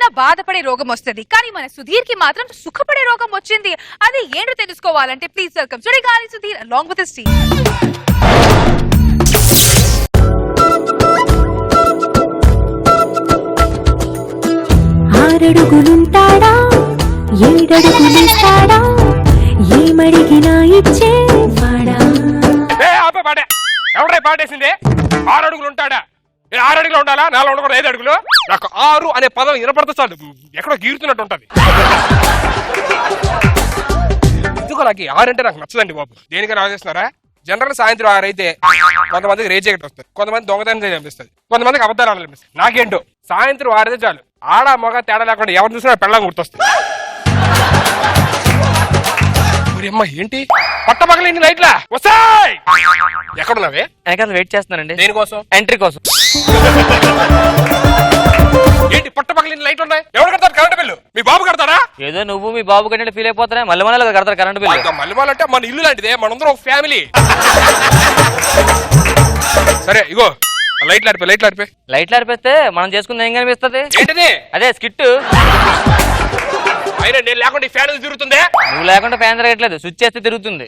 ఎవరికైనా బాధపడే రోగం వస్తుంది, కానీ మన సుధీర్ కి మాత్రం సుఖపడే రోగం వచ్చింది. అది ఏంటో తెలుసుకోవాలంటే please welcome Sudigali Sudheer along with his team. ఆరడుగులుంటాడా ఏడడుగులిస్తాడా ఏమడిగినా ఇచ్చేవాడా. ఎవడే పాటేసింది? 6 అడుగులు ఉంటాడా? 6 అడుగులు ఉండాలా? 4 ఉండకూడదు, 5 అడుగులు. నాకు 6 అనే పదం వినపడతా చాలు ఎక్కడో గీరుతున్నట్టు ఉంటది. ఎందుకు నాకు 6 అంటే నాకు నచ్చదండి బాబు. దేనికైనా ఆలోచిస్తున్నారా? జనరల్ సాయంత్రం 6 అయితే కొంతమందికి రేజెక్ట్ వస్తుంది, కొంతమంది దొంగతనం అనిపిస్తుంది, కొంతమందికి అబద్ధాలు అనిపిస్తుంది. నాకేంటో సాయంత్రం 6 అయితే చాలు. ఆడ మగ తేడా లేకుండా ఎవరు చూసినా పెళ్ళం గుర్తొస్తుంది. అమ్మ ఏంటి పట్టపగలేంటి లైట్లా వస్తాయ్? ఎక్కడున్నావే? వెనకాల వెయిట్ చేస్తున్నానండి. దేనికోసం? ఎంట్రీ కోసం. ఏంటి పట్టపగలేంటి లైట్లు ఉన్నాయి? ఎవరు కడతారు కరెంట్ బిల్లు? మీ బాబు కడతాడా? ఏదో నువ్వు మీ బాబు కంటే ఫీల్ అయిపోతారా? మళ్ళీ కడతారు కరెంట్ బిల్లు. మల్లెమాలంటే మన ఇల్లు లాంటిదే, మనందరం ఒక ఫ్యామిలీ. సరే ఇగో లైట్లు ఆడిపోయి లైట్లు ఆడిపోతే మనం చేసుకుంది ఏం కనిపిస్తుంది? ఏంటిది? అదే స్కిట్. అయినా నేను లేకుండా ఈ ఫ్యాన్ తిరుగుతుందే? నువ్వు లేకుండా ఫ్యాన్ తిరగట్లేదు, స్విచ్ చేస్తే తిరుగుతుంది.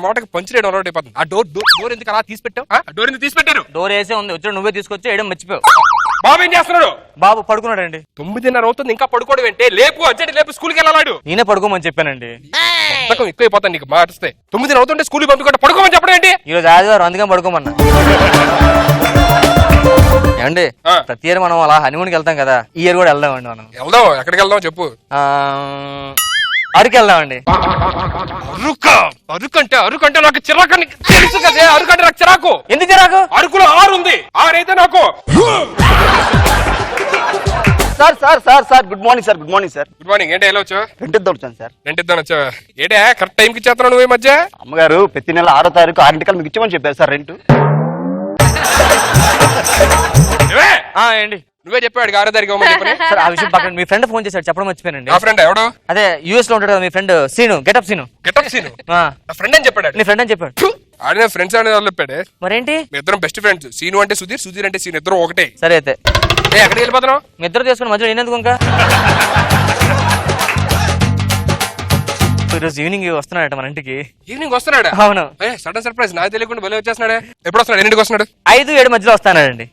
మాటకి పంచిరేయడం అలవాటు అయిపోతుంది. ఆ డోర్ ఎందుకు అలా తీసి పెట్టావు? డోర్ ఎందుకు తీసి పెట్టారు? డోర్ వేసే ఉంది, వచ్చి నువ్వే తీసుకొచ్చి వేయడం మర్చిపోయావు. బాబు ఏం చేస్తున్నాడు? బాబు పడుకున్నాడండి. 9:30 అవుతుంది ఇంకా పడుకోవడం ఏంటి? లేపు అర్జెంట్ లేపు, స్కూల్కి వెళ్ళాడు. నేనే పడుకోమని చెప్పానండి. ఎక్కువైపోతాను నీకు మాటిస్తే. 9 అవుతుంటే స్కూల్ పంపించుకుంటే పడుకోమని చెప్పడం ఏంటి? ఈరోజు ఆదివారం అందుకని పడుకోమన్నా. ఏమండి ప్రతి ఇయర్ మనం అలా హనీమూన్కి వెళ్తాం కదా, ఈ ఇయర్ కూడా వెళ్దామండి. మనం వెళ్దాం. ఎక్కడికి వెళ్దాం చెప్పు. అరకు వెళ్దామండి. అరకు అంటే నాకు చిరాకు తెలుసు కదే. అరకు అంటే నాకు చిరాకు. ఎందుకు చిరాకు? అరకులో 6 ఉంది, 6 అయితే నాకు. Sir good morning sir. Good morning sir. Good morning. ఏంటి ఎలా వచ్చావు? రెంట్ ఇద్దాం వచ్చాను సార్. రెంట్ ఇద్దాం వచ్చావా? ఏంటే కరెక్ట్ టైంకి ఇచ్చేస్తున్నావు నువ్వు ఈ మధ్య? అమ్మగారు ప్రతి నెల 6వ తారీఖు 6 మీకు ఇచ్చామని చెప్పారు సార్ రెంట్. ఏంటి నువ్వే చెప్పాడు 6వ తారీఖు చెప్పని. సార్ ఆ విషయం పక్కన మీ ఫ్రెండ్ ఫోన్ చేశాడు, చెప్పడం మర్చిపోయానండి. నా ఫ్రెండ్ ఎవడు? అదే యూఎస్ లో ఉంటాడు కదా మీ ఫ్రెండ్ సీను, గెటప్ సీను. నా ఫ్రెండ్ అని చెప్పాడు. నీ ఫ్రెండ్ అని చెప్పాడు. ఆడే ఫ్రెండ్స్ అని చెప్పాడు. మరేంటి? మీ ఇద్దరం బెస్ట్ ఫ్రెండ్స్. సీను అంటే సుధీర్, సుధీర్ అంటే సీను, ఇద్దరు ఒకటే. సరే అయితే ఎక్కడికి వెళ్ళిపోతున్నావు? మీ ఇద్దరు చేసుకుని మధ్యలో నేనెందుకు ఇంకా? ఈరోజు ఈవినింగ్ వస్తున్నాడట మన ఇంటికి. ఈవినింగ్ వస్తున్నాడా? అవును. సడన్ సర్ప్రైజ్, నాకు తెలియకుండా బలి వచ్చేస్తున్నాడే. ఎప్పుడు వస్తున్నాడు? ఎన్నింటికి వస్తున్నాడు? 5-7 మధ్యలో వస్తానండి.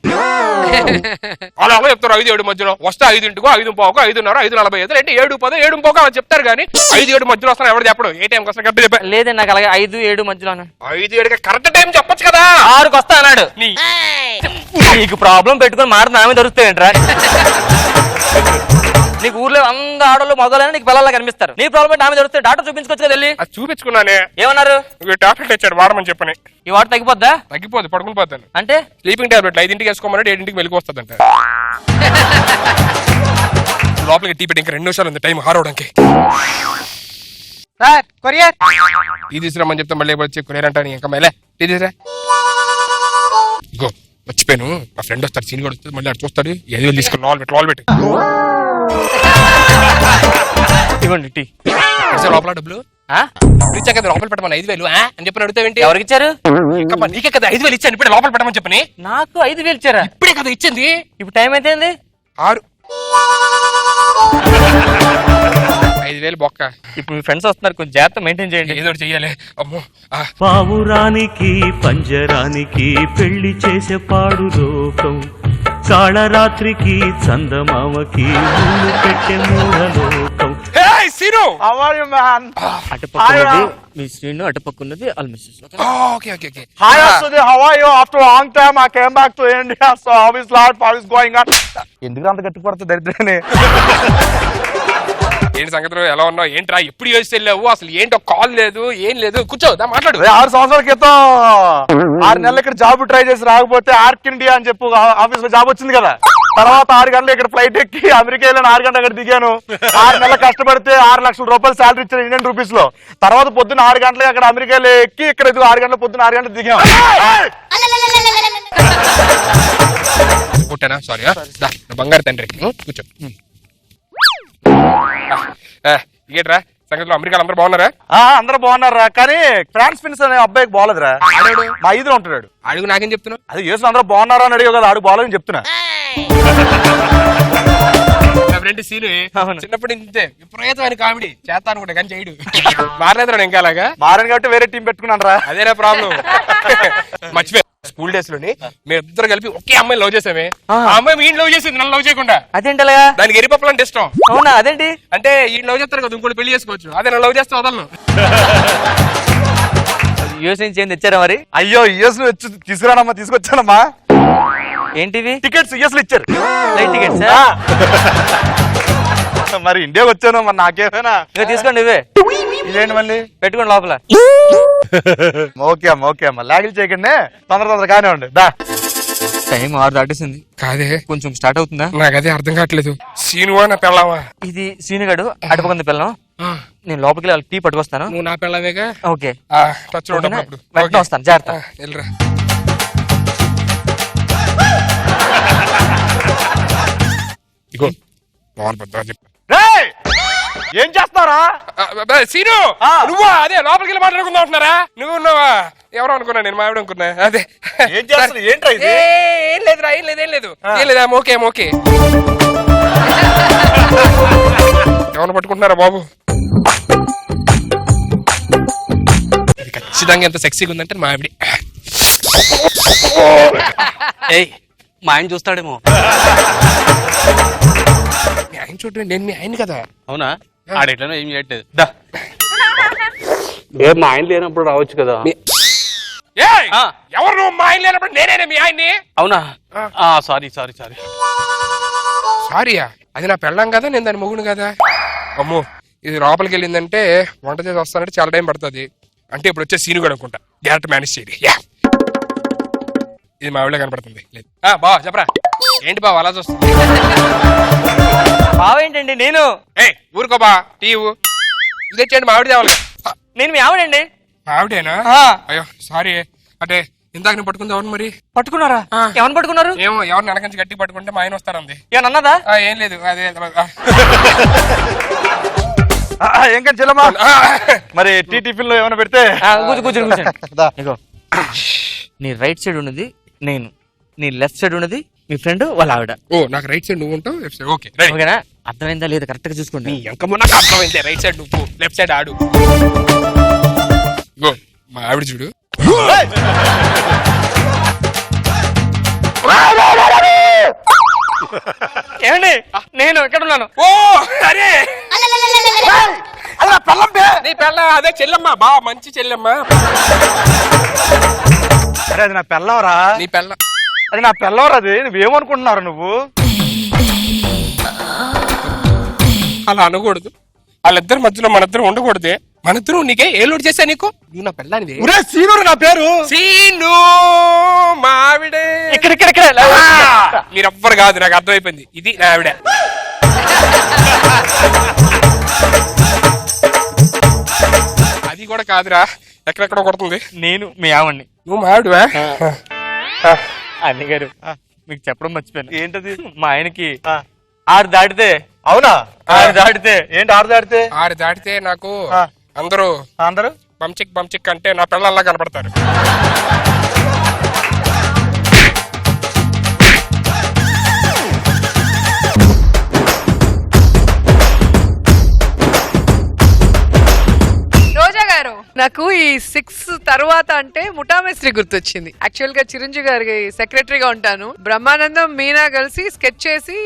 అలా అలా చెప్తారు. 5-7 మధ్యలో వస్తే 5:00, 5:15, 5:30, 5:45 అంటే 7:10, 7:15 అని చెప్తారు కానీ 5-7 మధ్యలో వస్తున్నా ఎవరు చెప్పడు. ఏ టైంకి వస్తా కరెక్ట్ చెప్పా? లేదండి నాకు అలాగే 5-7 మధ్యలో. 5-7 కరెక్ట్ టైం చెప్పొచ్చు కదా. 6కి వస్తా అన్నాడు. నీకు ప్రాబ్లం పెట్టుకుని మాట నామే దొరుకుతాయంట్రా. నీకు ఊర్లో అంద ఆడలు మగవాళ్ళని నీకు పిల్లలా కనిపిస్తారు. నీ ప్రాబ్లం నామే దొరుకుతాయి. డాక్టర్ చూపించుకోవచ్చు కదా వెళ్ళి. అది చూపించుకున్నానే. ఏమన్నారు? టాబ్లెట్ ఇచ్చాడు వాడమని చెప్పని. ఈ వాటర్ తగ్గిపోద్దా? తగ్గిపోదు, పడుకుని పోతాను. అంటే స్లీపింగ్ టాబ్లెట్ 5ంటికి వేసుకోమన్నాడు, 7ంటికి వెలికి వస్తుందంట. లోపలికి టీ పెట్టి ఇంకా 2 నిమిషాలు ఉంది టైం హారవడానికి. సార్ కొరియర్ టీ తీసుకురామని చెప్తే మళ్ళీ వచ్చి కొరియర్ అంటాను. ఇంకా మళ్ళీ టీ తీసురా. ఇగో మర్చిపోయాను, మా ఫ్రెండ్ వస్తాడు, సీన్ కూడా వస్తుంది, మళ్ళీ అటు చూస్తాడు. 5,000 తీసుకుని లోపల పెట్టి ఇవ్వండి టీ. లోపల డబ్బులు ఇచ్చాక లోపల పెట్టమని 5,000 అని చెప్పి అడుగుతావేంటి? ఎవరికి ఇచ్చారు? నీకే కదా 5,000 ఇచ్చాను, ఇప్పుడు లోపల పెట్టమని చెప్పని. నాకు 5,000 ఇచ్చారా? ఇప్పుడే కదా ఇచ్చింది. ఇప్పుడు టైం అయితే 6. 5,000 బొక్క. ఇప్పుడు మీ ఫ్రెండ్స్ వస్తున్నారు, కొంచెం జాగ్రత్త మెయింటైన్ చేయండి. ఏదో చెయ్యాలి. అమ్మో. పావురానికి పంజరానికి పెళ్లి చేసే పాడు లోకం, కాళరాత్రికి చందమామకి ముళ్ళు పెట్టే మూఢలోకం. అటుపక్కన్నది మీ శ్రీను, అటుపక్కన్నది వాళ్ళ మిస్సెస్. ఎందుకు అంత గట్టి పడుతుంది దరిద్రనే? ఏంటి సంగతులు, ఎలా ఉన్నావు? ఏంట్రా ఎప్పుడు యూఎస్ వెళ్ళావు? అసలు ఏంటో కాల్ లేదు, ఏం లేదు. కూర్చోదా మాట్లాడు. 6 సంవత్సరాల క్రితం 6 నెలలు ఇక్కడ జాబ్ ట్రై చేసి రాకపోతే ఆర్క్ ఇండియా అని చెప్పు ఆఫీస్ లో జాబ్ వచ్చింది కదా. తర్వాత 6 గంటలు ఇక్కడ ఫ్లైట్ ఎక్కి అమెరికా వెళ్ళాను, 6 గంటలు అక్కడ దిగాను. 6 నెలలు కష్టపడితే 6 లక్షల రూపాయలు శాలరీ ఇచ్చారు ఇండియన్ రూపీస్ లో. తర్వాత పొద్దున్న 6 గంటలకి అక్కడ అమెరికాలో ఎక్కి ఇక్కడ 6 గంటలు పొద్దున్న 6 గంటలు దిగాం. కొట్టానా? సారీ. బంగారు తండ్రి కూర్చో. ఏంట్రా సంగతిలో అమెరికాలో అందరూ బాగున్నారా? అందరూ బాగున్నారా, కానీ ఫ్రాన్స్ ఫిన్స్ అనే అబ్బాయికి బాగలేదురా. మా 5లో ఉంటున్నాడు. అడుగు నాకేం చెప్తున్నావు? అది యూఎస్ అందరూ బాగున్నారా అని అడిగా కదా, ఆడు బాగాలని చెప్తున్నా. నా ఫ్రెండ్ సీను అవును. చిన్నప్పటి నుంచే విపరీతమైన కామెడీ చేస్తా అనుకుంటా కానీ చేయడు. మారలేదు ఇంకా అలాగా. మారని కాబట్టి వేరే టీం పెట్టుకున్నాను రా. అదేనా ప్రాబ్లం. మర్చిపోయా స్కూల్ డేస్ లోని మేము ఇద్దరు కలిపి ఒకే అమ్మాయి లవ్ చేసామే. ఆ అమ్మాయి మీ లవ్ చేసింది, నన్ను లవ్ చేయకుండా. అదేంటి అలాగా? దానికి ఎరిపప్పులు అంటే ఇష్టం. అవునా? అదేంటి? అంటే ఈ లవ్ చేస్తారు కదా, ఇంకోటి పెళ్లి చేసుకోవచ్చు. అదే నన్ను లవ్ చేస్తే వదలను. యూఎస్ నుంచి ఏం తెచ్చారా మరి? అయ్యో యుఎస్ తీసుకురానమ్మా, తీసుకొచ్చానమ్మా. ఏంటివి? టికెట్స్ యుఎస్ లో ఇచ్చారు. Flight tickets? మరి ఇండియాకి వచ్చాను, మరి నాకేమైనా. ఇక తీసుకోండి ఇవే. ఇదేంటి మళ్ళీ? పెట్టుకోండి లోపల. ఓకే అమ్మా, ఓకే అమ్మా, లాగిల్ చేయకండి, తొందర కానే ఉండి దా. టైం 6 దాటేసింది. కాదే కొంచెం స్టార్ట్ అవుతుందా? నాకు అదే అర్థం కావట్లేదు. సీనువా నా పెళ్ళావా? ఇది సీనుగాడు అటుపకుంది పిల్లం. నేను లోపలికి వెళ్ళి టీ పట్టుకొస్తాను. నువ్వు నా పెళ్ళావేగా. ఓకే, టచ్ లో ఉన్నప్పుడు వెంటనే వస్తాను, జాగ్రత్త. వెళ్ళరా. ఇగో బాగుంది పెద్ద చెప్పు. రేయ్! ఏం చేస్తారా? సీను నువ్వా? అదే లోపలికి వెళ్ళి మాట్లాడుకుందాం అంటున్నారా? నువ్వు ఉన్నావా? ఎవరో అనుకున్నా, నేను మావిడ అనుకున్నా. అదే ఏం చేస్తారు? ఏంట్రా ఇది? ఏం లేదురా, ఏం లేదు, ఏం లేదు, ఏం లేదా. Okay okay. ఎవరు పట్టుకుంటున్నారా బాబు? ఇది ఖచ్చితంగా ఎంత సెక్సీగా ఉందంటే మా ఆవిడ. ఏయ్ మా ఆయన చూస్తాడేమో. మీ ఆయన చూడండి, నేను మీ ఆయన కదా. అవునా? ఆడెట్లనో ఏం చేయట్లేదు. ఏ మా ఆయన లేనప్పుడు రావచ్చు కదా. ఏయ్! ఎవరు నువ్వు? మా ఆయన లేనప్పుడు నేనేనే మీ ఆయన్ని. అవునా? Sorry sorry sorry. సారీయా? అది నా పెళ్ళాం కదా, నేను దాని మొగుడు కదా. అమ్మో, ఇది లోపలికి వెళ్ళిందంటే వంట చేసి వస్తానంటే చాలా టైం పడుతుంది. అంటే ఇప్పుడు వచ్చే సీను కూడా అనుకుంటా. గ్యారెట్ మేనేజ్ చేయండి. ఇది మా ఆవిడ కనపడుతుంది. బా చెప్పరా, ఏంటి బావ అలా చూస్తుంది? బావేంటండి? నేను ఊరుకో బా, టీవు ఇది తెచ్చండి. మా ఆవిడ తేవాలి. నేను మీ ఆవిడండి. మా ఆవిడేనా? అయ్యో సారీ. అంటే ఇందాక నేను పట్టుకుంది ఎవరు మరి? పట్టుకున్నారా? ఎవరిని పట్టుకున్నారు? ఏమో, ఎవరిని వెనకంచి గట్టి పట్టుకుంటే మా ఆయన వస్తారంది. ఏమన్నదా? ఏం లేదు, అదే ఏం కానీ చెల్లమ్మా, మరి టీ టిఫిన్ లో ఏమైనా పెడితే. కూర్చోండి. ఇగో, నీ రైట్ సైడ్ ఉన్నది నేను, నీ లెఫ్ట్ సైడ్ ఉన్నది మీ ఫ్రెండ్ వాళ్ళ ఆవిడ. ఓ, నాకు రైట్ సైడ్ నువ్వు ఉంటావు, లెఫ్ట్ సైడ్. ఓకే ఓకేనా? అర్థమైందా లేదా? కరెక్ట్ గా చూసుకోండి. ఎంకమో నాకు అర్థమైంది. రైట్ సైడ్ నువ్వు, లెఫ్ట్ సైడ్ ఆడు. గో, మా ఆవిడ చూడు. ఏమండి, నేను ఎక్కడ ఉన్నాను? ఓ అరే, నీ పెళ్ళ అదే చెల్లెమ్మ, బా మంచి చెల్లెమ్మ. అరే అది నా పెళ్ళవరా? నీ పెళ్ళ అది నా పెళ్ళవరా? అది నువ్వేమనుకుంటున్నారు నువ్వు? అలా అనకూడదు. వాళ్ళిద్దరి మధ్యలో మనిద్దరం ఉండకూడదే. మనిద్దరం నీకే ఏ లోడ్ చేశా నీకు? నువ్వు నా పెళ్ళానివి. సీను నా పేరు. సీను మా ఆవిడే. ఇక్కడ మీరెవ్వరు కాదు, నాకు అర్థమైపోయింది. ఇది నా ఆవిడ. అది కూడా కాదురా, ఎక్కడెక్కడ కొడుతుంది. నేను మీ ఆవిడ్ని. నువ్వు మా ఆవిడవా? అన్ని గారు మీకు చెప్పడం మర్చిపోయాను. ఏంటది? మా ఆయనకి 6 దాటితే. అవునా? 6 దాటితే ఏంటి 6 దాటితే? 6 దాటితే నాకు అందరూ అందరూ బంచిక్ అంటే నా పిల్లల్లా కనపడతారు. రోజా గారు, నాకు ఈ 6 తర్వాత అంటే ముఠామేస్త్రి గుర్తొచ్చింది. యాక్చువల్ గా చిరంజీవి గారికి సెక్రటరీగా ఉంటాను. బ్రహ్మానందం మీనా కలిసి స్కెచ్ చేసి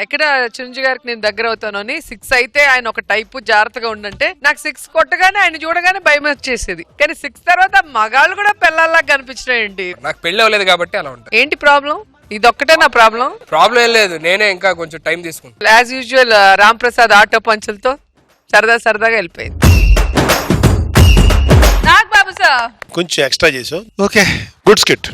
ఎక్కడ చిరంజీవి గారికి నేను దగ్గర అవుతాను అని 6 అయితే ఆయన ఒక టైపు జాగ్రత్తగా ఉండంటే నాకు 6 కొట్టగానే ఆయన చూడగానే భయం వచ్చేసేది. కానీ 6 తర్వాత మగాళ్ళు కూడా పిల్లల్లా కనిపించినాయండి. నాకు పెళ్లి అవ్వలేదు కాబట్టి అలా ఉంటాయి. ఏంటి ప్రాబ్లం? ఇదొక్కటే నా ప్రాబ్లం. ప్రాబ్లం ఏం లేదు, నేనే ఇంకా కొంచెం టైం తీసుకుంటాను. As usual Ram Prasad auto పంచులతో సరదాగా వెళ్ళిపోయింది. నాగ్ బాబు సార్ కొంచెం ఎక్స్ట్రా చేసావు. Okay, good skit.